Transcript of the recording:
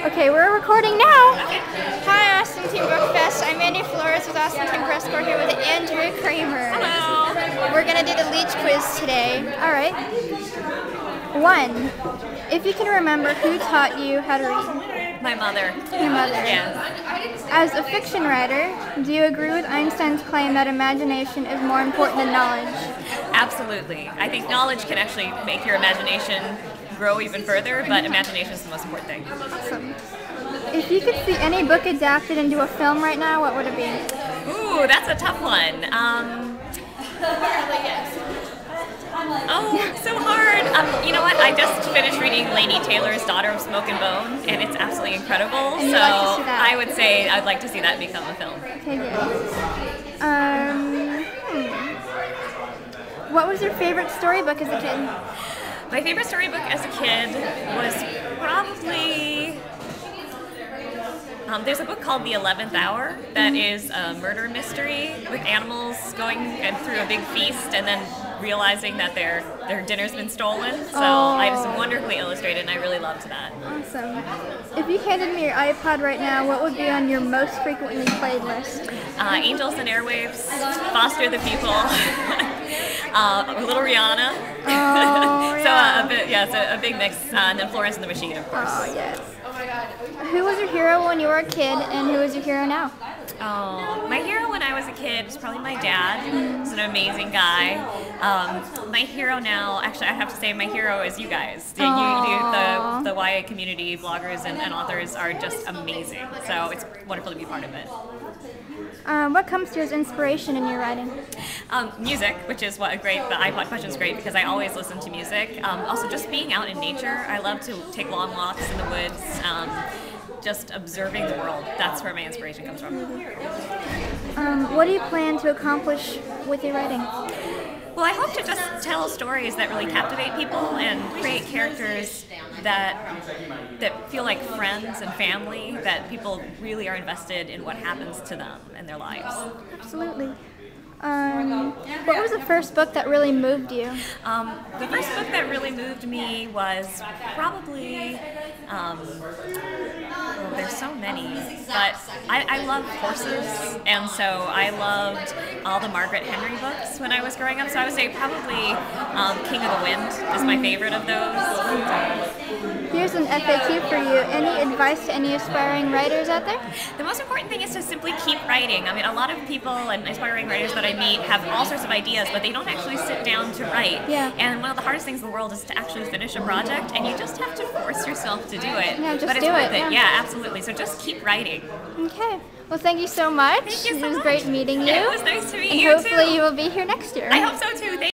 Okay, we're recording now. Hi, Austin Team Bookfest. I'm Andy Flores with Austin Team Press Corps here with Andrea Cremer. Hello. We're going to do the Leech quiz today. All right. 1. If you can remember, who taught you how to read? My mother. Your mother. Yes. As a fiction writer, do you agree with Einstein's claim that imagination is more important than knowledge? Absolutely. I think knowledge can actually make your imagination grow even further, but imagination is the most important thing. Awesome. If you could see any book adapted into a film right now, what would it be? Ooh, that's a tough one. Oh, so hard. You know what? I just finished reading Laini Taylor's Daughter of Smoke and Bone, and it's absolutely incredible. And so you'd like to see that? I would say I'd like to see that become a film. Okay, good. What was your favorite storybook as a kid? My favorite storybook as a kid was probably... there's a book called The 11th Hour that is a murder mystery with animals going through a big feast and then realizing that their dinner's been stolen. So it was wonderfully illustrated, and I really loved that. Awesome. If you handed me your iPod right now, what would be on your most frequently played list? Angels and Airwaves, Foster the People, Little Rihanna. Oh, yeah. So a big mix, and then Florence and the Machine, of course. Oh, yes. Who was your hero when you were a kid, and who is your hero now? Oh, my hero when I was a kid was probably my dad. He's an amazing guy. My hero now, actually, I have to say my hero is you guys. The YA community, bloggers and authors are just amazing. So it's wonderful to be part of it. What comes to you as inspiration in your writing? Music, which is the iPod question is great because I always listen to music. Also, just being out in nature. I love to take long walks in the woods. Just observing the world. That's where my inspiration comes from. What do you plan to accomplish with your writing? Well, I hope to just tell stories that really captivate people and create characters that feel like friends and family, that people really are invested in what happens to them and their lives. Absolutely. What was the first book that really moved you? The first book that really moved me was probably, there's so many, but I love horses, and so I loved all the Margaret Henry books when I was growing up, so I would say probably King of the Wind is my favorite of those. Here's an FAQ for you. Any advice to any aspiring writers out there? The most important thing is to simply keep writing. I mean, a lot of people and aspiring writers that I meet have all sorts of ideas, but they don't actually sit down to write. Yeah. And one of the hardest things in the world is to actually finish a project, and you just have to force yourself to do it. Yeah, just but it's do worth it. Yeah, absolutely. So just keep writing. Okay. Well, thank you so much. Thank you so It was much. great meeting you. It was nice to meet and you, hopefully too. you will be here next year. I hope so, too. Thank